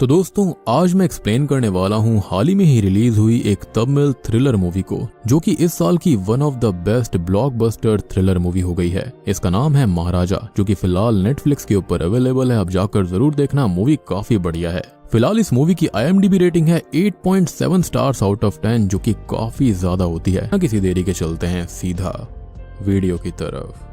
तो दोस्तों आज मैं एक्सप्लेन करने वाला हूँ हाल ही में ही रिलीज हुई एक तमिल थ्रिलर मूवी को, जो कि इस साल की one of the best blockbuster thriller movie हो गई है। इसका नाम है महाराजा, जो कि फिलहाल नेटफ्लिक्स के ऊपर अवेलेबल है। आप जाकर जरूर देखना, मूवी काफी बढ़िया है। फिलहाल इस मूवी की IMDb रेटिंग है 8.7 स्टार्स आउट ऑफ 10, जो कि काफी ज्यादा होती है। किसी देरी के चलते हैं सीधा वीडियो की तरफ।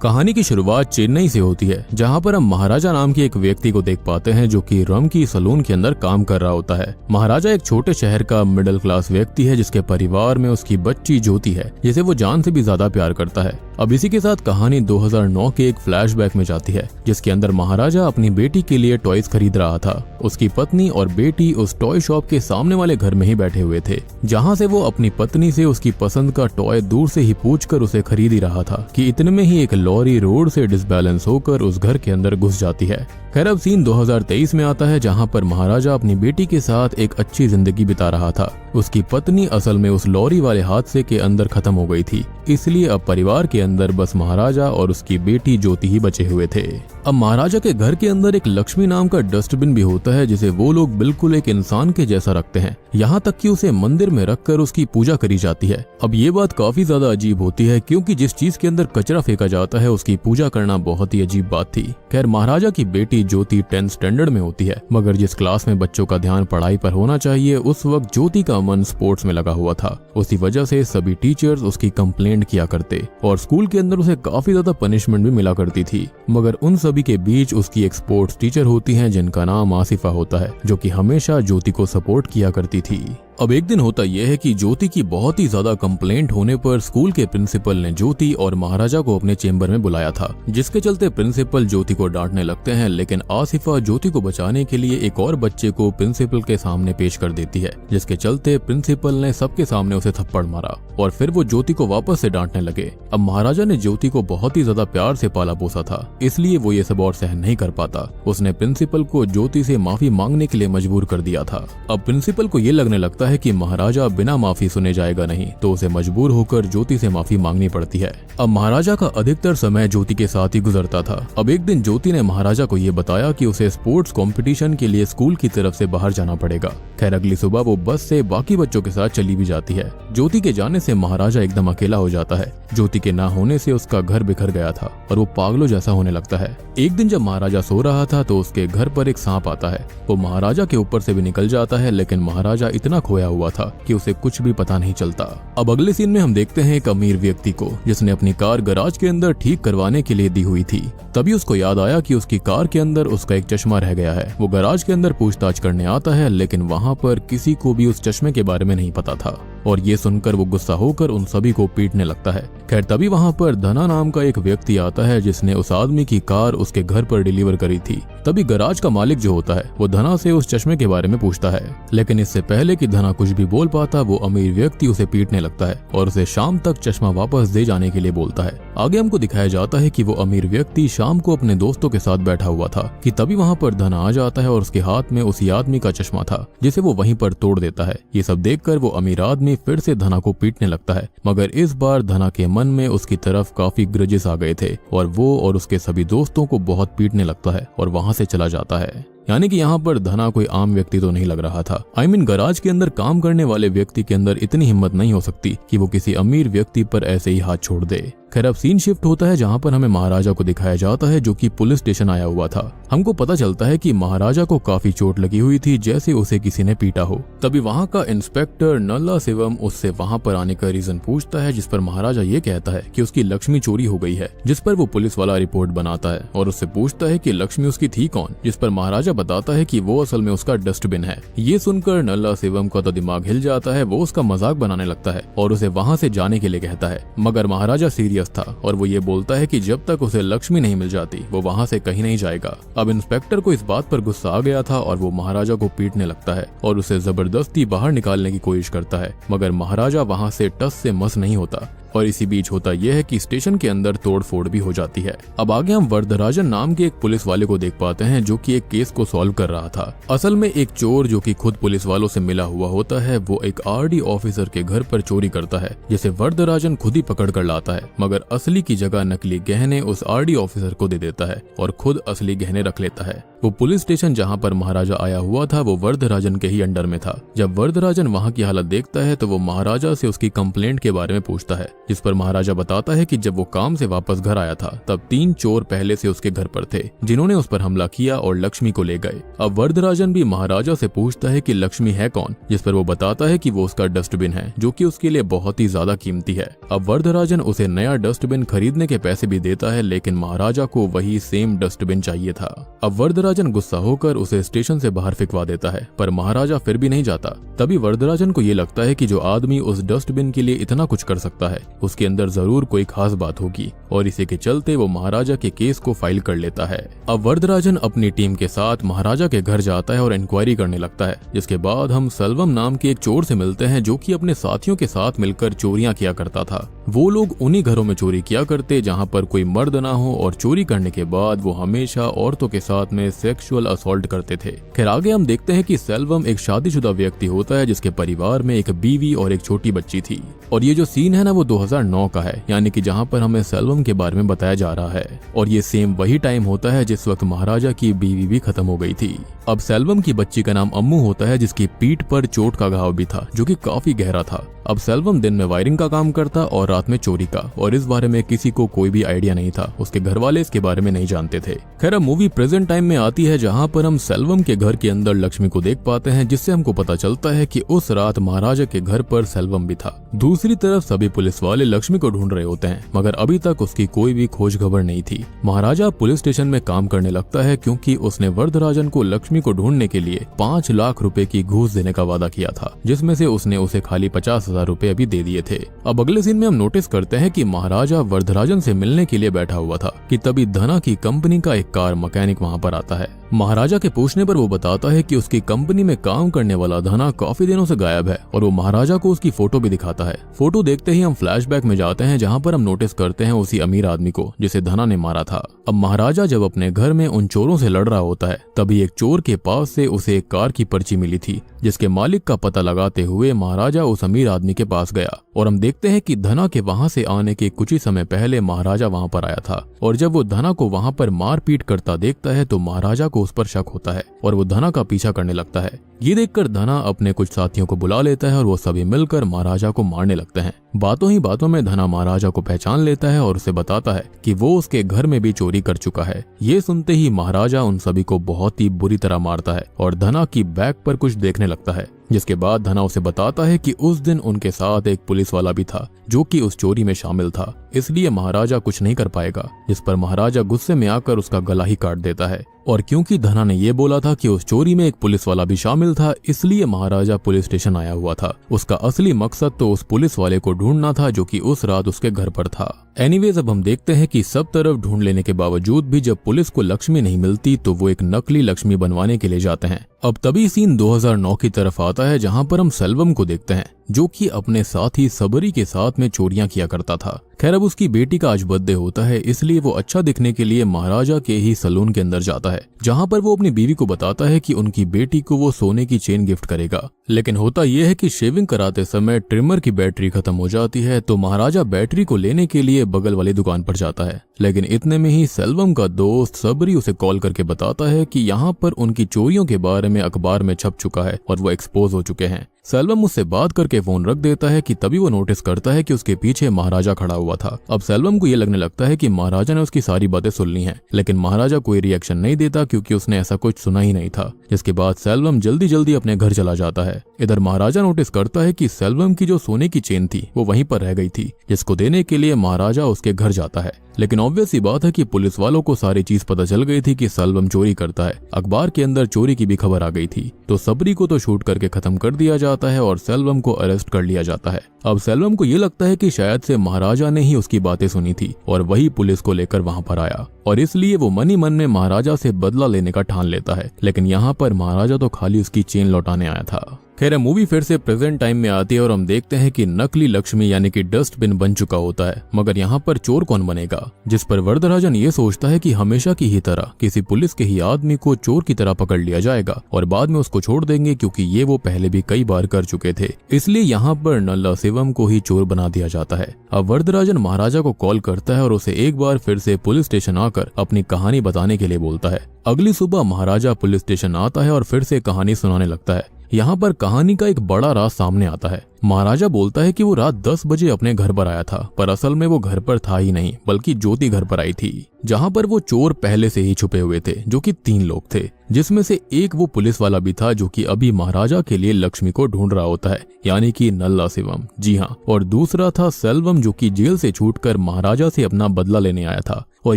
कहानी की शुरुआत चेन्नई से होती है, जहां पर हम महाराजा नाम के एक व्यक्ति को देख पाते हैं जो कि रम की सलून के अंदर काम कर रहा होता है। महाराजा एक छोटे शहर का मिडिल क्लास व्यक्ति है, जिसके परिवार में उसकी बच्ची ज्योति है, जिसे वो जान से भी ज्यादा प्यार करता है। अब इसी के साथ कहानी 2009 के एक फ्लैशबैक में जाती है, जिसके अंदर महाराजा अपनी बेटी के लिए टॉयज खरीद रहा था। उसकी पत्नी और बेटी उस टॉय शॉप के सामने वाले घर में ही बैठे हुए थे, जहां से वो अपनी पत्नी से उसकी पसंद का टॉय दूर से ही पूछकर उसे खरीद ही रहा था कि इतने में ही एक लॉरी रोड से डिसबैलेंस होकर उस घर के अंदर घुस जाती है। खैर अब सीन 2023 में आता है, जहां पर महाराजा अपनी बेटी के साथ एक अच्छी जिंदगी बिता रहा था। उसकी पत्नी असल में उस लॉरी वाले हादसे के अंदर खत्म हो गई थी, इसलिए अब परिवार के अंदर बस महाराजा और उसकी बेटी ज्योति ही बचे हुए थे। अब महाराजा के घर के अंदर एक लक्ष्मी नाम का डस्टबिन भी होता है, जिसे वो लोग बिल्कुल एक इंसान के जैसा रखते हैं, यहाँ तक कि उसे मंदिर में रखकर उसकी पूजा करी जाती है। अब ये बात काफी ज्यादा अजीब होती है, क्योंकि जिस चीज के अंदर कचरा फेंका जाता है उसकी पूजा करना बहुत ही अजीब बात थी। खैर महाराजा की बेटी ज्योति 10th स्टैंडर्ड में होती है, मगर जिस क्लास में बच्चों का ध्यान पढ़ाई पर होना चाहिए, उस वक्त ज्योति का मन स्पोर्ट्स में लगा हुआ था। उसी वजह से सभी टीचर्स उसकी कंप्लेंट किया करते और स्कूल के अंदर उसे काफी ज्यादा पनिशमेंट भी मिला करती थी। मगर उन सभी के बीच उसकी एक स्पोर्ट्स टीचर होती है, जिनका नाम आसिफा होता है, जो कि हमेशा ज्योति को सपोर्ट किया करती थी। अब एक दिन होता यह है कि ज्योति की बहुत ही ज्यादा कंप्लेंट होने पर स्कूल के प्रिंसिपल ने ज्योति और महाराजा को अपने चेंबर में बुलाया था, जिसके चलते प्रिंसिपल ज्योति को डांटने लगते हैं। लेकिन आसिफा ज्योति को बचाने के लिए एक और बच्चे को प्रिंसिपल के सामने पेश कर देती है, जिसके चलते प्रिंसिपल ने सबके सामने उसे थप्पड़ मारा और फिर वो ज्योति को वापस से डांटने लगे। अब महाराजा ने ज्योति को बहुत ही ज्यादा प्यार से पाला पोसा था, इसलिए वो ये सब और सहन नहीं कर पाता। उसने प्रिंसिपल को ज्योति से माफी मांगने के लिए मजबूर कर दिया था। अब प्रिंसिपल को ये लगने लगता है कि महाराजा बिना माफी सुने जाएगा नहीं, तो उसे मजबूर होकर ज्योति से माफी मांगनी पड़ती है। अब महाराजा का अधिकतर समय ज्योति के साथ ही गुजरता था। अब एक दिन ज्योति ने महाराजा को ये बताया कि उसे स्पोर्ट्स कंपटीशन के लिए स्कूल की तरफ से बाहर जाना पड़ेगा। खैर अगली सुबह वो बस से बाकी बच्चों के साथ चली भी जाती है। ज्योति के जाने से महाराजा एकदम अकेला हो जाता है। ज्योति के ना होने से उसका घर बिखर गया था और वो पागलों जैसा होने लगता है। एक दिन जब महाराजा सो रहा था तो उसके घर पर एक सांप आता है। वो महाराजा के ऊपर से भी निकल जाता है, लेकिन महाराजा इतना खोया हुआ था कि उसे कुछ भी पता नहीं चलता। अब अगले सीन में हम देखते हैं एक अमीर व्यक्ति को, जिसने अपनी कार गैराज के अंदर ठीक करवाने के लिए दी हुई थी। तभी उसको याद आया कि उसकी कार के अंदर उसका एक चश्मा रह गया है। वो गैराज के अंदर पूछताछ करने आता है, लेकिन वहाँ पर किसी को भी उस चश्मे के बारे में नहीं पता था और ये सुनकर वो गुस्सा होकर उन सभी को पीटने लगता है। खैर तभी वहाँ पर धना नाम का एक व्यक्ति आता है, जिसने उस आदमी की कार उसके घर पर डिलीवर करी थी। तभी गैराज का मालिक जो होता है वो धना से उस चश्मे के बारे में पूछता है, लेकिन इससे पहले कि धना कुछ भी बोल पाता, वो अमीर व्यक्ति उसे पीटने लगता है और उसे शाम तक चश्मा वापस दे जाने के लिए बोलता है। आगे हमको दिखाया जाता है कि वो अमीर व्यक्ति शाम को अपने दोस्तों के साथ बैठा हुआ था कि तभी वहाँ पर धना आ जाता है और उसके हाथ में उसी आदमी का चश्मा था, जिसे वो वहीं पर तोड़ देता है। ये सब देखकर वो अमीर आदमी फिर से धना को पीटने लगता है, मगर इस बार धना के मन में उसकी तरफ काफी ग्रजेस आ गए थे और वो और उसके सभी दोस्तों को बहुत पीटने लगता है और वहाँ से चला जाता है। यानी कि यहाँ पर धना कोई आम व्यक्ति तो नहीं लग रहा था। गैराज के अंदर काम करने वाले व्यक्ति के अंदर इतनी हिम्मत नहीं हो सकती कि वो किसी अमीर व्यक्ति पर ऐसे ही हाथ छोड़ दे। खैर अब सीन शिफ्ट होता है, जहाँ पर हमें महाराजा को दिखाया जाता है, जो कि पुलिस स्टेशन आया हुआ था। हमको पता चलता है कि महाराजा को काफी चोट लगी हुई थी, जैसे उसे किसी ने पीटा हो। तभी वहाँ का इंस्पेक्टर नल्ला शिवम उससे वहाँ पर आने का रीजन पूछता है, जिस पर महाराजा ये कहता है कि उसकी लक्ष्मी चोरी हो गई है, जिस पर वो पुलिस वाला रिपोर्ट बनाता है और उससे पूछता है कि लक्ष्मी उसकी थी कौन, जिस पर महाराजा बताता है कि वो असल में उसका डस्टबिन है। ये सुनकर नल्ला शिवम का तो दिमाग हिल जाता है। वो उसका मजाक बनाने लगता है और उसे वहाँ से जाने के लिए कहता है, मगर महाराजा सीरियस था और वो ये बोलता है कि जब तक उसे लक्ष्मी नहीं मिल जाती वो वहाँ से कहीं नहीं जाएगा। अब इंस्पेक्टर को इस बात पर गुस्सा आ गया था और वो महाराजा को पीटने लगता है और उसे जबरदस्ती बाहर निकालने की कोशिश करता है, मगर महाराजा वहाँ से टस से मस नहीं होता। और इसी बीच होता यह है कि स्टेशन के अंदर तोड़फोड़ भी हो जाती है। अब आगे हम वरदराजन नाम के एक पुलिस वाले को देख पाते हैं, जो कि एक केस को सॉल्व कर रहा था। असल में एक चोर जो कि खुद पुलिस वालों से मिला हुआ होता है, वो एक RD ऑफिसर के घर पर चोरी करता है, जिसे वरदराजन खुद ही पकड़ कर लाता है, मगर असली की जगह नकली गहने उस RD ऑफिसर को दे देता है और खुद असली गहने रख लेता है। वो पुलिस स्टेशन जहाँ पर महाराजा आया हुआ था वो वरदराजन के ही अंडर में था। जब वरदराजन वहाँ की हालत देखता है तो वो महाराजा से उसकी कंप्लेंट के बारे में पूछता है, जिस पर महाराजा बताता है कि जब वो काम से वापस घर आया था तब 3 चोर पहले से उसके घर पर थे जिन्होंने उस पर हमला किया और लक्ष्मी को ले गए। अब वरदराजन भी महाराजा से पूछता है कि लक्ष्मी है कौन, जिस पर वो बताता है कि वो उसका डस्टबिन है जो कि उसके लिए बहुत ही ज्यादा कीमती है। अब वरदराजन उसे नया डस्टबिन खरीदने के पैसे भी देता है, लेकिन महाराजा को वही सेम डस्टबिन चाहिए था। अब वरदराजन गुस्सा होकर उसे स्टेशन से बाहर फिकवा देता है, पर महाराजा फिर भी नहीं जाता। तभी वरदराजन को ये लगता है कि जो आदमी उस डस्टबिन के लिए इतना कुछ कर सकता है उसके अंदर जरूर कोई खास बात होगी, और इसी के चलते वो महाराजा के केस को फाइल कर लेता है। अब वरदराजन अपनी टीम के साथ महाराजा के घर जाता है और इंक्वायरी करने लगता है, जिसके बाद हम सेल्वम नाम के एक चोर से मिलते हैं जो कि अपने साथियों के साथ मिलकर चोरियां किया करता था। वो लोग उन्हीं घरों में चोरी किया करते जहां पर कोई मर्द ना हो, और चोरी करने के बाद वो हमेशा औरतों के साथ में सेक्सुअल असॉल्ट करते थे। खैर आगे हम देखते हैं कि सेल्वम एक शादीशुदा व्यक्ति होता है जिसके परिवार में एक बीवी और एक छोटी बच्ची थी, और ये जो सीन है ना वो 2009 का है, यानी कि जहां पर हमें सेल्वम के बारे में बताया जा रहा है, और ये सेम वही टाइम होता है जिस वक्त महाराजा की बीवी भी खत्म हो गई थी। अब सेल्वम की बच्ची का नाम अम्मू होता है जिसकी पीठ पर चोट का घाव भी था जो कि काफी गहरा था। अब सेल्वम दिन में वायरिंग का काम करता और रात में चोरी का, और इस बारे में किसी को कोई भी आइडिया नहीं था, उसके घर वाले इसके बारे में नहीं जानते थे। खैर अब मूवी प्रेजेंट टाइम में आती है जहां पर हम सेल्वम के घर के अंदर लक्ष्मी को देख पाते हैं, जिससे हमको पता चलता है कि उस रात महाराजा के घर पर सेल्वम भी था। दूसरी तरफ सभी पुलिस वाले लक्ष्मी को ढूंढ रहे होते हैं, मगर अभी तक उसकी कोई भी खोज खबर नहीं थी। महाराजा पुलिस स्टेशन में काम करने लगता है क्योंकि उसने वरदराजन को लक्ष्मी को ढूंढने के लिए 5 लाख रुपए की घूस देने का वादा किया था, जिसमें से उसने उसे खाली 50,000 रुपए अभी दे दिए थे। अब अगले सीन में हम नोटिस करते हैं कि महाराजा वरदराजन से मिलने के लिए बैठा हुआ था कि तभी धना की कंपनी का एक कार मैकेनिक वहां पर आता है। महाराजा के पूछने पर वो बताता है कि उसकी कंपनी में काम करने वाला धना काफी दिनों से गायब है, और वो महाराजा को उसकी फोटो भी दिखाता है। फोटो देखते ही हम फ्लैशबैक में जाते हैं जहां पर हम नोटिस करते हैं उसी अमीर आदमी को जिसे धना ने मारा था। अब महाराजा जब अपने घर में उन चोरों से लड़ रहा होता है तभी एक चोर के पास से उसे एक कार की पर्ची मिली थी, जिसके मालिक का पता लगाते हुए महाराजा उस अमीर आदमी के पास गया, और हम देखते हैं कि धना के वहां से आने के कुछ ही समय पहले महाराजा वहां पर आया था, और जब वो धना को वहां पर मारपीट करता देखता है तो महाराजा को उस पर शक होता है और वो धना का पीछा करने लगता है। ये देखकर धना अपने कुछ साथियों को बुला लेता है और वो सभी मिलकर महाराजा को मारने लगते हैं। बातों ही बातों में धना महाराजा को पहचान लेता है और उसे बताता है कि वो उसके घर में भी चोरी कर चुका है। ये सुनते ही महाराजा उन सभी को बहुत ही बुरी तरह मारता है और धना की बैक पर कुछ देखने लगता है, जिसके बाद धना उसे बताता है कि उस दिन उनके साथ एक पुलिस वाला भी था जो कि उस चोरी में शामिल था, इसलिए महाराजा कुछ नहीं कर पाएगा। जिस पर महाराजा गुस्से में आकर उसका गला ही काट देता है, और क्योंकि धना ने ये बोला था कि उस चोरी में एक पुलिस वाला भी शामिल था, इसलिए महाराजा पुलिस स्टेशन आया हुआ था। उसका असली मकसद तो उस पुलिस वाले को ढूंढना था जो कि उस रात उसके घर पर था। एनीवेज अब हम देखते हैं कि सब तरफ ढूंढ लेने के बावजूद भी जब पुलिस को लक्ष्मी नहीं मिलती तो वो एक नकली लक्ष्मी बनवाने के लिए जाते हैं। अब तभी सीन 2009 की तरफ आता है जहां पर हम सेल्वम को देखते हैं जो कि अपने साथी सबरी के साथ में चोरियां किया करता था। खैर अब उसकी बेटी का आज बर्थडे होता है, इसलिए वो अच्छा दिखने के लिए महाराजा के ही सलून के अंदर जाता है, जहां पर वो अपनी बीवी को बताता है कि उनकी बेटी को वो सोने की चेन गिफ्ट करेगा। लेकिन होता यह है कि शेविंग कराते समय ट्रिमर की बैटरी खत्म हो जाती है, तो महाराजा बैटरी को लेने के लिए बगल वाली दुकान पर जाता है। लेकिन इतने में ही सेल्वम का दोस्त सबरी उसे कॉल करके बताता है कि यहाँ पर उनकी चोरियों के बारे में अखबार में छप चुका है और वो एक्सपोज हो चुके हैं। सेल्वम उससे बात करके फोन रख देता है कि तभी वो नोटिस करता है कि उसके पीछे महाराजा खड़ा हुआ था। अब सेल्वम को ये लगने लगता है कि महाराजा ने उसकी सारी बातें सुन ली हैं, लेकिन महाराजा कोई रिएक्शन नहीं देता क्योंकि उसने ऐसा कुछ सुना ही नहीं था। जिसके बाद सेल्वम जल्दी जल्दी अपने घर चला जाता है। इधर महाराजा नोटिस करता है कि सेल्वम की जो सोने की चेन थी वो वहीं पर रह गई थी, जिसको देने के लिए महाराजा उसके घर जाता है। लेकिन ऑब्वियस सी बात है कि पुलिस वालों को सारी चीज पता चल गई थी कि सेल्वम चोरी करता है। अखबार के अंदर चोरी की भी खबर आ गई थी, तो सबरी को तो शूट करके खत्म कर दिया जाता है और सेल्वम को अरेस्ट कर लिया जाता है। अब सेल्वम को ये लगता है कि शायद से महाराजा ने ही उसकी बातें सुनी थी और वही पुलिस को लेकर वहां पर आया, और इसलिए वो मन ही मन में महाराजा से बदला लेने का ठान लेता है। लेकिन यहाँ पर महाराजा तो खाली उसकी चेन लौटाने आया था। खैर मूवी फिर से प्रेजेंट टाइम में आती है और हम देखते हैं कि नकली लक्ष्मी यानी कि डस्टबिन बन चुका होता है, मगर यहाँ पर चोर कौन बनेगा, जिस पर वरदराजन ये सोचता है कि हमेशा की ही तरह किसी पुलिस के ही आदमी को चोर की तरह पकड़ लिया जाएगा और बाद में उसको छोड़ देंगे, क्योंकि ये वो पहले भी कई बार कर चुके थे। इसलिए यहाँ पर नल्ला शिवम को ही चोर बना दिया जाता है। अब वरदराजन महाराजा को कॉल करता है और उसे एक बार फिर से पुलिस स्टेशन आकर अपनी कहानी बताने के लिए बोलता है। अगली सुबह महाराजा पुलिस स्टेशन आता है और फिर से कहानी सुनाने लगता है। यहाँ पर कहानी का एक बड़ा राज सामने आता है। महाराजा बोलता है कि वो रात 10 बजे अपने घर पर आया था, पर असल में वो घर पर था ही नहीं, बल्कि ज्योति घर पर आई थी, जहाँ पर वो चोर पहले से ही छुपे हुए थे, जो कि 3 लोग थे, जिसमें से एक वो पुलिस वाला भी था जो कि अभी महाराजा के लिए लक्ष्मी को ढूंढ रहा होता है, यानी कि नल्ला शिवम। जी हाँ, और दूसरा था सेल्वम, जो कि जेल से छूटकर महाराजा से अपना बदला लेने आया था। और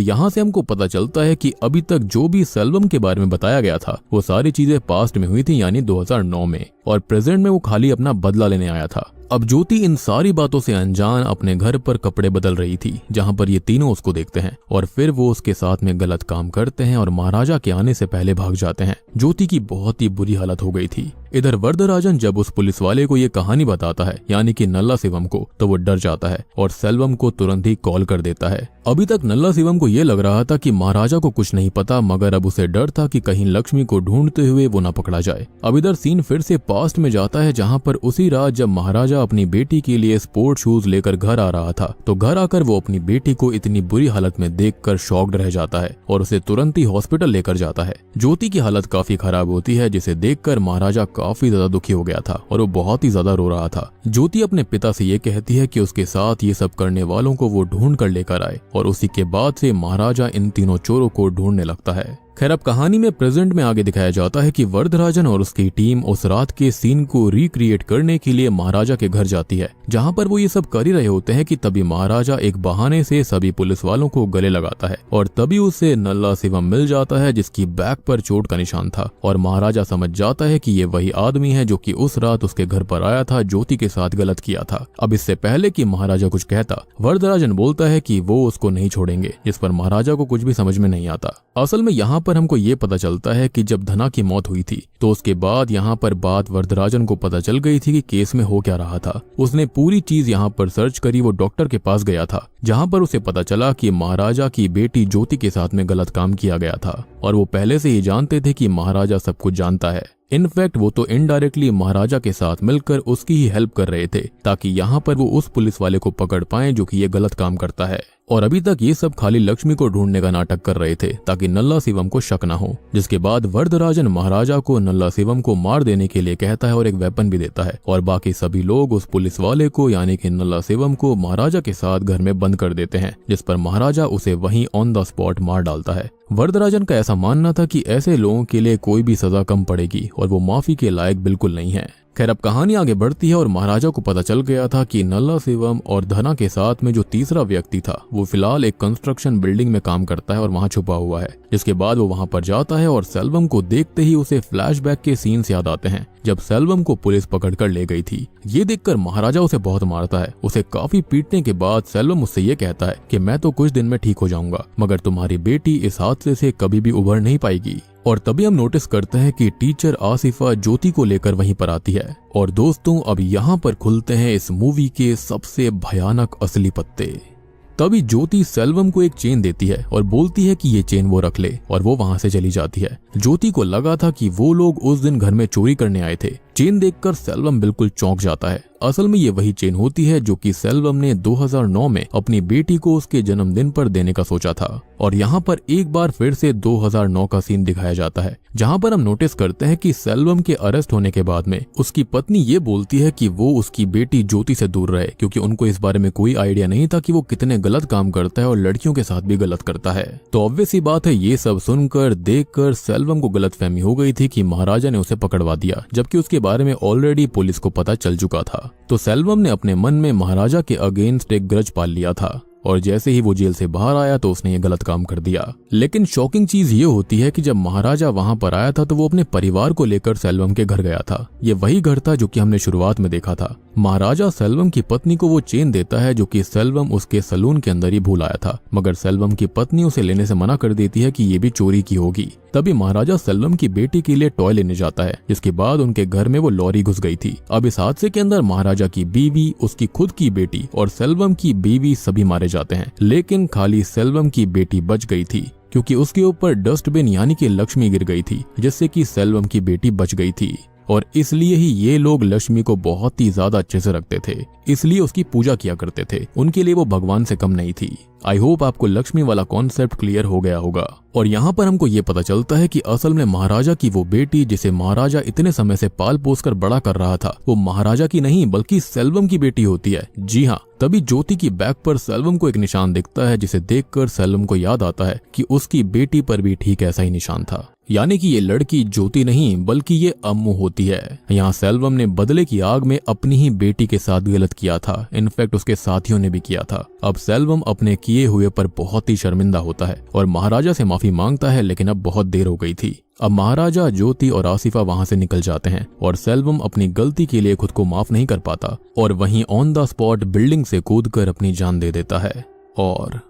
यहाँ से हमको पता चलता है कि अभी तक जो भी सेल्वम के बारे में बताया गया था वो सारी चीजें पास्ट में हुई थी, यानी 2009 में, और प्रेजेंट में वो खाली अपना बदला लेने आया था। अब ज्योति इन सारी बातों से अनजान अपने घर पर कपड़े बदल रही थी, जहाँ पर ये तीनों उसको देखते हैं और फिर वो उसके साथ में गलत काम करते हैं और महाराजा के आने से पहले भाग जाते हैं। ज्योति की बहुत ही बुरी हालत हो गई थी। इधर वरदराजन जब उस पुलिस वाले को ये कहानी बताता है, यानी कि नल्ला शिवम को, तो वो डर जाता है और सेल्वम को तुरंत ही कॉल कर देता है। अभी तक नल्ला शिवम को ये लग रहा था कि महाराजा को कुछ नहीं पता, मगर अब उसे डर था कि कहीं लक्ष्मी को ढूंढते हुए वो न पकड़ा जाए। अब इधर सीन फिर से पास्ट में जाता है, जहाँ पर उसी रात जब महाराजा अपनी बेटी के लिए स्पोर्ट शूज लेकर घर आ रहा था, तो घर आकर वो अपनी बेटी को इतनी बुरी हालत में देखकर शॉक्ड रह जाता है और उसे तुरंत ही हॉस्पिटल लेकर जाता है। ज्योति की हालत काफी खराब होती है, जिसे देखकर महाराजा काफी ज्यादा दुखी हो गया था और वो बहुत ही ज्यादा रो रहा था। ज्योति अपने पिता से ये कहती है कि उसके साथ ये सब करने वालों को वो ढूंढ कर लेकर आए, और उसी के बाद से महाराजा इन तीनों चोरों को ढूंढने लगता है। खैर अब कहानी में प्रेजेंट में आगे दिखाया जाता है कि वरदराजन और उसकी टीम उस रात के सीन को रिक्रिएट करने के लिए महाराजा के घर जाती है, जहां पर वो ये सब कर ही रहे होते हैं कि तभी महाराजा एक बहाने से सभी पुलिस वालों को गले लगाता है और तभी उसे नल्ला शिवम मिल जाता है, जिसकी बैक पर चोट का निशान था, और महाराजा समझ जाता है कि ये वही आदमी है जो कि उस रात उसके घर पर आया था, ज्योति के साथ गलत किया था। अब इससे पहले कि महाराजा कुछ कहता, वरदराजन बोलता है कि वो उसको नहीं छोड़ेंगे, जिस पर महाराजा को कुछ भी समझ में नहीं आता। असल में यहाँ पर हमको ये पता चलता है कि जब धना की मौत हुई थी, तो उसके बाद यहाँ पर बात वरदराजन को पता चल गई थी कि केस में हो क्या रहा था। उसने पूरी चीज यहाँ पर सर्च करी, वो डॉक्टर के पास गया था, जहाँ पर उसे पता चला कि महाराजा की बेटी ज्योति के साथ में गलत काम किया गया था, और वो पहले से ही जानते थे कि महाराजा सब कुछ जानता है। इनफैक्ट वो तो इनडायरेक्टली महाराजा के साथ मिलकर उसकी ही हेल्प कर रहे थे, ताकि यहाँ पर वो उस पुलिस वाले को पकड़ पाएं जो कि ये गलत काम करता है। और अभी तक ये सब खाली लक्ष्मी को ढूंढने का नाटक कर रहे थे, ताकि नल्ला शिवम को शक न हो। जिसके बाद वरदराजन महाराजा को नल्ला शिवम को मार देने के लिए कहता है और एक वेपन भी देता है, और बाकी सभी लोग उस पुलिस वाले को यानी कि नल्ला शिवम को महाराजा के साथ घर में बंद कर देते हैं, जिस पर महाराजा उसे वहीं ऑन द स्पॉट मार डालता है। वरदराजन का ऐसा मानना था कि ऐसे लोगों के लिए कोई भी सजा कम पड़ेगी और वो माफी के लायक बिल्कुल नहीं है। खैर अब कहानी आगे बढ़ती है और महाराजा को पता चल गया था कि नल्ला शिवम और धना के साथ में जो तीसरा व्यक्ति था वो फिलहाल एक कंस्ट्रक्शन बिल्डिंग में काम करता है और वहां छुपा हुआ है। जिसके बाद वो वहां पर जाता है और सेल्वम को देखते ही उसे फ्लैशबैक के सीन्स याद आते हैं, जब सेल्वम को पुलिस पकड़कर ले गई थी। ये देखकर महाराजा उसे बहुत मारता है। उसे काफी पीटने के बाद सेल्वम उससे ये कहता है कि मैं तो कुछ दिन में ठीक हो जाऊंगा, मगर तुम्हारी बेटी इस हादसे से कभी भी उभर नहीं पाएगी। और तभी हम नोटिस करते हैं कि टीचर आसिफा ज्योति को लेकर वहीं पर आती है। और दोस्तों अब यहाँ पर खुलते हैं इस मूवी के सबसे भयानक असली पत्ते। तभी ज्योति सेल्वम को एक चेन देती है और बोलती है कि ये चेन वो रख ले, और वो वहां से चली जाती है। ज्योति को लगा था कि वो लोग उस दिन घर में चोरी करने आए थे। चेन देखकर सेल्वम बिल्कुल चौंक जाता है। असल में ये वही चेन होती है जो कि सेल्वम ने 2009 में अपनी बेटी को उसके जन्मदिन पर देने का सोचा था। और यहाँ पर एक बार फिर से 2009 का सीन दिखाया जाता है, जहाँ पर हम नोटिस करते हैं कि सेल्वम के अरेस्ट होने के बाद में उसकी पत्नी ये बोलती है कि वो उसकी बेटी ज्योति से दूर रहे, क्योंकि उनको इस बारे में कोई आइडिया नहीं था कि वो कितने गलत काम करता है और लड़कियों के साथ भी गलत करता है। तो ऑब्वियस सी बात है, ये सब सुनकर देखकर सेल्वम को गलतफहमी हो गई थी कि महाराजा ने उसे पकड़वा दिया, जबकि उसके बारे में ऑलरेडी पुलिस को पता चल चुका था। तो सेल्वम ने अपने मन में महाराजा के अगेंस्ट एक ग्रज पाल लिया था, और जैसे ही वो जेल से बाहर आया तो उसने ये गलत काम कर दिया। लेकिन शॉकिंग चीज ये होती है कि जब महाराजा वहां पर आया था तो वो अपने परिवार को लेकर सेल्वम के घर गया था। ये वही घर था जो कि हमने शुरुआत में देखा था। महाराजा सेल्वम की पत्नी को वो चेन देता है जो कि सेल्वम उसके सलून के अंदर ही भूल आया था, मगर सेल्वम की पत्नी उसे लेने से मना कर देती है कि ये भी चोरी की होगी। तभी महाराजा सेल्वम की बेटी के लिए टॉय लेने जाता है, जिसके बाद उनके घर में वो लॉरी घुस गई थी। अब इस हादसे के अंदर महाराजा की बीवी, उसकी खुद की बेटी और सेल्वम की बीवी सभी मारे जाते हैं, लेकिन खाली सेल्वम की बेटी बच गई थी क्योंकि उसके ऊपर डस्टबिन यानी कि लक्ष्मी गिर गई थी, जिससे कि सेल्वम की बेटी बच गई थी। और इसलिए ही ये लोग लक्ष्मी को बहुत ही ज्यादा अच्छे से रखते थे, इसलिए उसकी पूजा किया करते थे। उनके लिए वो भगवान से कम नहीं थी। आई होप आपको लक्ष्मी वाला कॉन्सेप्ट क्लियर हो गया होगा। और यहाँ पर हमको ये पता चलता है कि असल में महाराजा की वो बेटी जिसे महाराजा इतने समय से पाल पोस कर बड़ा कर रहा था, वो महाराजा की नहीं बल्कि सेल्वम की बेटी होती है। जी हाँ, तभी ज्योति की बैग पर सेल्वम को एक निशान दिखता है, जिसे देखकर सेल्वम को याद आता है कि उसकी बेटी पर भी ठीक ऐसा ही निशान था, यानी कि ये लड़की ज्योति नहीं बल्कि ये अम्मू होती है। यहाँ सेल्वम ने बदले की आग में अपनी ही बेटी के साथ गलत किया था, इनफैक्ट उसके साथियों ने भी किया था। अब सेल्वम अपने किए हुए पर बहुत ही शर्मिंदा होता है और महाराजा से माफी मांगता है, लेकिन अब बहुत देर हो गई थी। अब महाराजा, ज्योति और आसिफा वहां से निकल जाते हैं और सेल्वम अपनी गलती के लिए खुद को माफ नहीं कर पाता और वहीं ऑन द स्पॉट बिल्डिंग से कूदकर अपनी जान दे देता है। और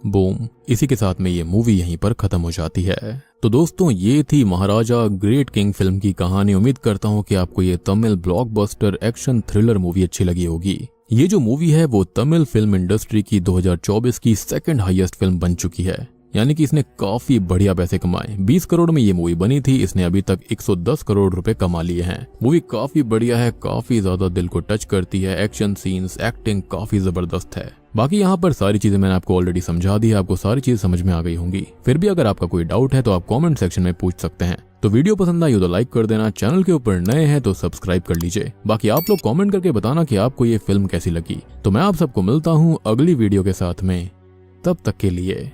बूम, इसी के साथ में ये मूवी यहीं पर खत्म हो जाती है। तो दोस्तों, ये थी महाराजा ग्रेट किंग फिल्म की कहानी। उम्मीद करता हूँ कि आपको ये Tamil blockbuster action thriller movie अच्छी लगी होगी। ये जो मूवी है वो तमिल फिल्म इंडस्ट्री की 2024 की सेकंड हाईएस्ट फिल्म बन चुकी है, यानी कि इसने काफी बढ़िया पैसे कमाए। 20 करोड़ में ये मूवी बनी थी, इसने अभी तक 110 करोड़ रुपए कमा लिए हैं। मूवी काफी बढ़िया है, काफी ज्यादा दिल को टच करती है, एक्शन सीन्स, एक्टिंग काफी जबरदस्त है। बाकी यहाँ पर सारी चीजें मैंने आपको ऑलरेडी समझा दी है, आपको सारी चीजें समझ में आ गई होंगी। फिर भी अगर आपका कोई डाउट है तो आप कमेंट सेक्शन में पूछ सकते हैं। तो वीडियो पसंद आई हो तो लाइक कर देना, चैनल के ऊपर नए हैं तो सब्सक्राइब कर लीजिए। बाकी आप लोग कमेंट करके बताना कि आपको ये फिल्म कैसी लगी। तो मैं आप सबको मिलता हूँ अगली वीडियो के साथ में, तब तक के लिए